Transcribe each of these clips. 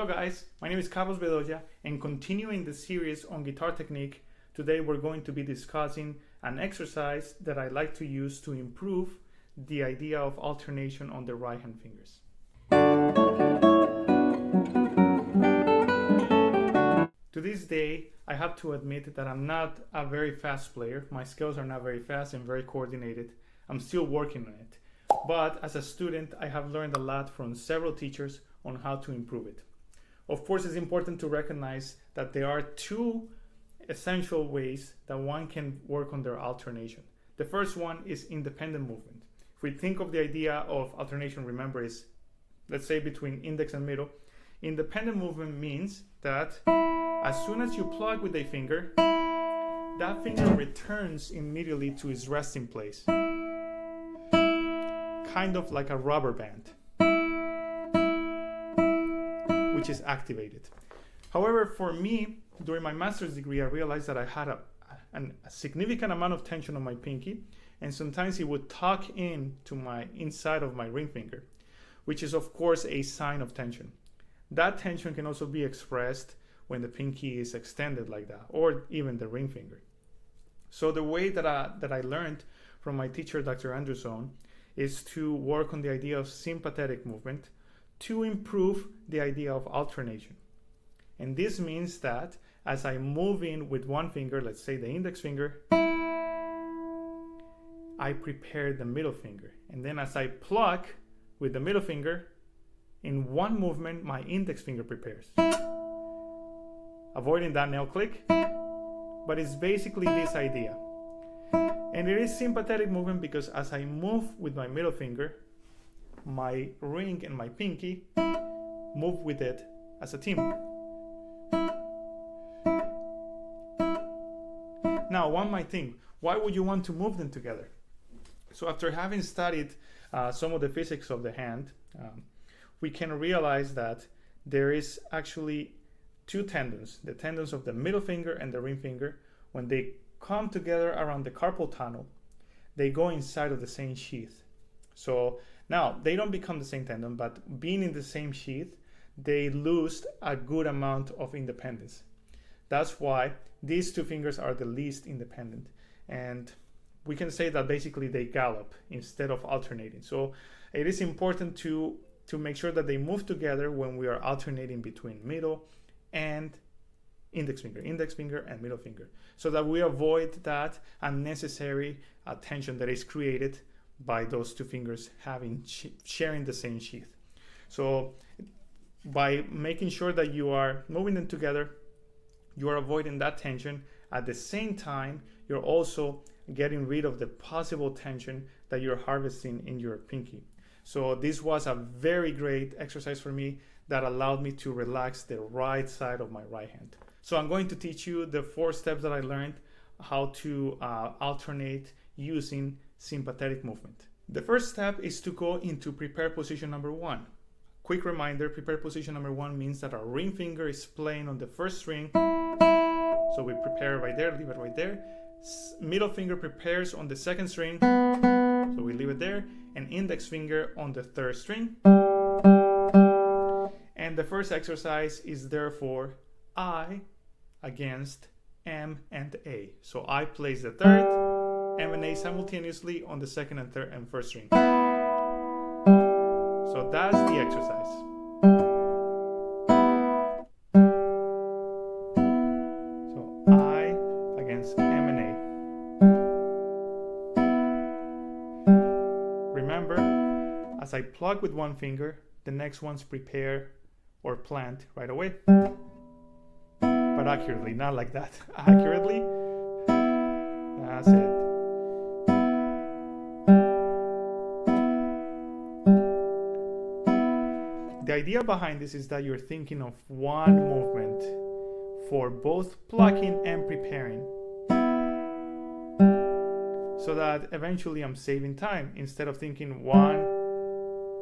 Hello guys, my name is Carlos Bedoya, and continuing the series on guitar technique, today we're going to be discussing an exercise that I like to use to improve the idea of alternation on the right hand fingers. To this day, I have to admit that I'm not a very fast player. My skills are not very fast and very coordinated. I'm still working on it. But as a student, I have learned a lot from several teachers on how to improve it. Of course, it's important to recognize that there are two essential ways that one can work on their alternation. The first one is independent movement. If we think of the idea of alternation, remember, is, let's say, between index and middle. Independent movement means that as soon as you plug with a finger, that finger returns immediately to its resting place, kind of like a rubber band, which is activated. However, for me, during my master's degree, I realized that I had a significant amount of tension on my pinky, and sometimes it would tuck in to my inside of my ring finger, which is of course a sign of tension. That tension can also be expressed when the pinky is extended like that, or even the ring finger. So the way that I learned from my teacher, Dr. Anderson, is to work on the idea of sympathetic movement to improve the idea of alternation. And this means that as I move in with one finger, let's say the index finger, I prepare the middle finger. And then as I pluck with the middle finger, in one movement, my index finger prepares. Avoiding that nail click, but it's basically this idea. And it is sympathetic movement because as I move with my middle finger, my ring and my pinky move with it as a team. Now, one might think, why would you want to move them together? So after having studied some of the physics of the hand, we can realize that there is actually two tendons, the tendons of the middle finger and the ring finger. When they come together around the carpal tunnel, they go inside of the same sheath. So now they don't become the same tendon, but being in the same sheath, they lose a good amount of independence. That's why these two fingers are the least independent. And we can say that basically they gallop instead of alternating. So it is important to make sure that they move together when we are alternating between middle and index finger and middle finger, so that we avoid that unnecessary tension that is created by those two fingers sharing the same sheath. So by making sure that you are moving them together, you are avoiding that tension. At the same time, you're also getting rid of the possible tension that you're harvesting in your pinky. So this was a very great exercise for me that allowed me to relax the right side of my right hand. So I'm going to teach you the 4 steps that I learned how to alternate using sympathetic movement. The first step is to go into prepare position number 1. Quick reminder, prepare position number 1 means that our ring finger is playing on the first string. So we prepare right there, leave it right there. Middle finger prepares on the second string. So we leave it there. And index finger on the third string. And the first exercise is therefore I against M and A. So I place the third, M and A simultaneously on the second and third and first string. So that's the exercise. So I against M and A. Remember, as I plug with one finger, the next one's prepare or plant right away. But accurately, not like that. Accurately. That's it. The idea behind this is that you're thinking of one movement for both plucking and preparing, so that eventually I'm saving time. Instead of thinking 1,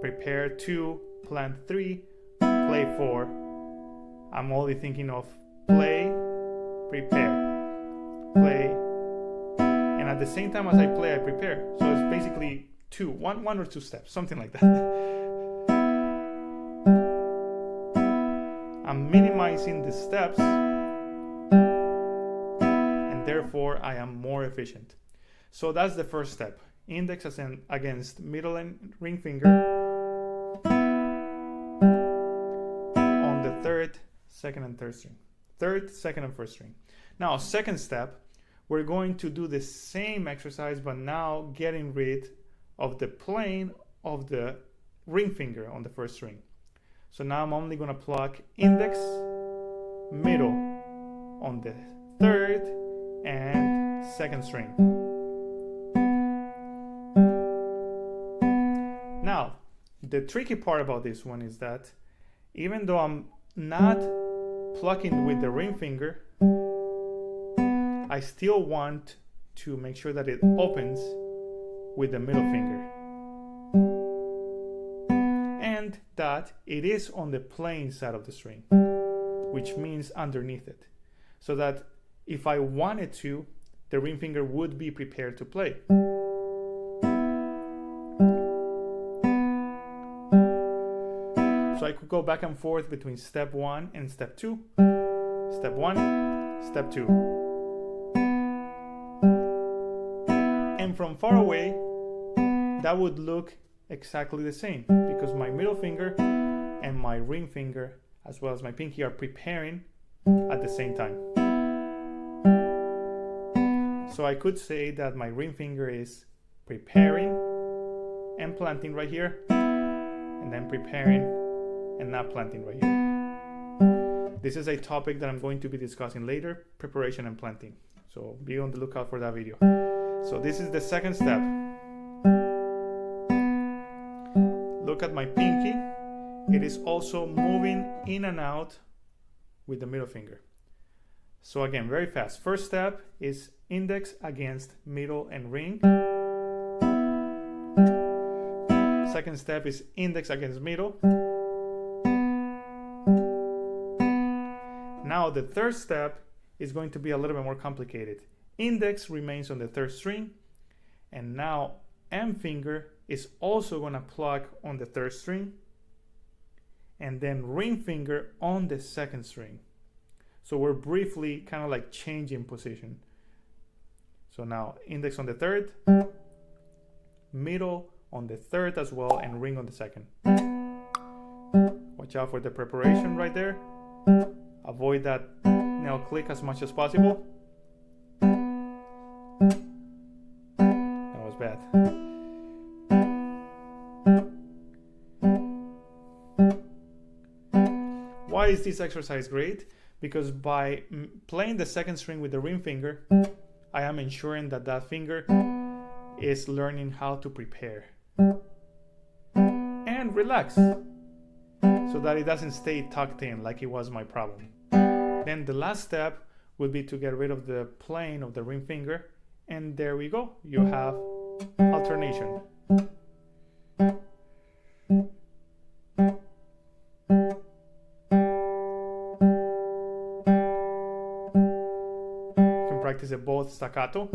prepare 2, plant 3, play 4, I'm only thinking of play, prepare, play, and at the same time as I play, I prepare. So it's basically one or two steps, something like that. I'm minimizing the steps, and therefore I am more efficient. So that's the first step. Index against middle and ring finger on the third, second, and third string. Third, second, and first string. Now, second step, we're going to do the same exercise, but now getting rid of the plane of the ring finger on the first string. So now I'm only going to pluck index, middle on the third and second string. Now, the tricky part about this one is that even though I'm not plucking with the ring finger, I still want to make sure that it opens with the middle finger, and that it is on the plain side of the string, which means underneath it, so that if I wanted to, the ring finger would be prepared to play. So I could go back and forth between step 1 and step 2, step 1, step 2. And from far away, that would look exactly the same, because my middle finger and my ring finger, as well as my pinky, are preparing at the same time. So I could say that my ring finger is preparing and planting right here, and then preparing and not planting right here. This is a topic that I'm going to be discussing later, preparation and planting. So be on the lookout for that video. So this is the second step. Look at my pinky. It is also moving in and out with the middle finger. So again, very fast. First step is index against middle and ring. Second step is index against middle. Now the third step is going to be a little bit more complicated. Index remains on the third string, and now M finger is also going to pluck on the third string, and then ring finger on the second string. So we're briefly kind of like changing position. So now index on the third, middle on the third as well, and ring on the second. Watch out for the preparation right there. Avoid that nail click as much as possible. That was bad. Why is this exercise great? Because by playing the second string with the ring finger, I am ensuring that that finger is learning how to prepare and relax, so that it doesn't stay tucked in like it was my problem. Then the last step would be to get rid of the plane of the ring finger, and there we go. You have alternation. You can practice it both staccato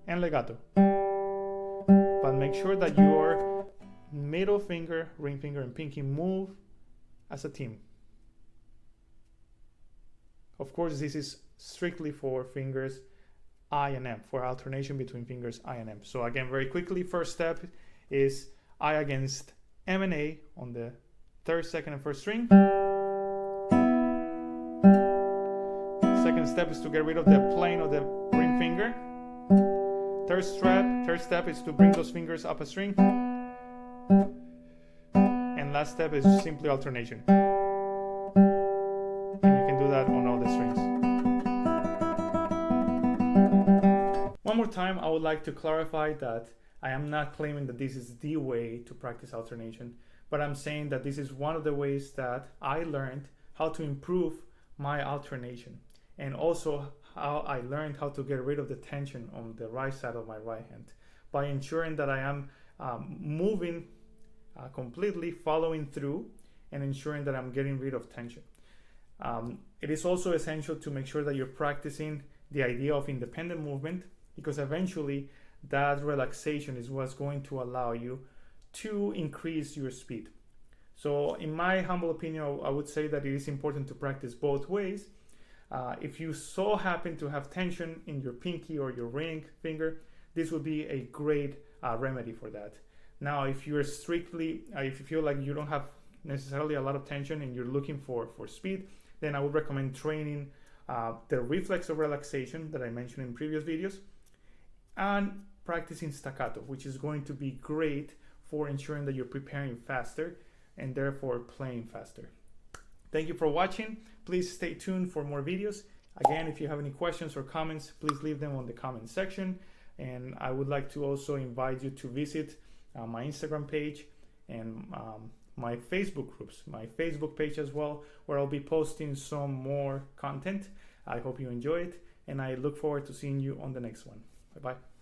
and legato, but make sure that your middle finger, ring finger, and pinky move as a team. Of course, this is strictly for fingers I and M, for alternation between fingers I and M. So again, very quickly, first step is I against M and A on the third, second, and first string. Second step is to get rid of the plane of the ring finger. Third step is to bring those fingers up a string. And last step is simply alternation. And you can do that on all the strings. One more time, I would like to clarify that I am not claiming that this is the way to practice alternation, but I'm saying that this is one of the ways that I learned how to improve my alternation, and also how I learned how to get rid of the tension on the right side of my right hand by ensuring that I am moving completely, following through, and ensuring that I'm getting rid of tension. It is also essential to make sure that you're practicing the idea of independent movement, because eventually that relaxation is what's going to allow you to increase your speed. So in my humble opinion, I would say that it is important to practice both ways. If you so happen to have tension in your pinky or your ring finger, this would be a great remedy for that. Now, if you're strictly, if you feel like you don't have necessarily a lot of tension and you're looking for speed, then I would recommend training the reflex of relaxation that I mentioned in previous videos, and practicing staccato, which is going to be great for ensuring that you're preparing faster and therefore playing faster. Thank you for watching. Please stay tuned for more videos. Again, if you have any questions or comments, please leave them on the comment section. And I would like to also invite you to visit my Instagram page and my Facebook groups, my Facebook page as well, where I'll be posting some more content. I hope you enjoy it, and I look forward to seeing you on the next one. Bye-bye.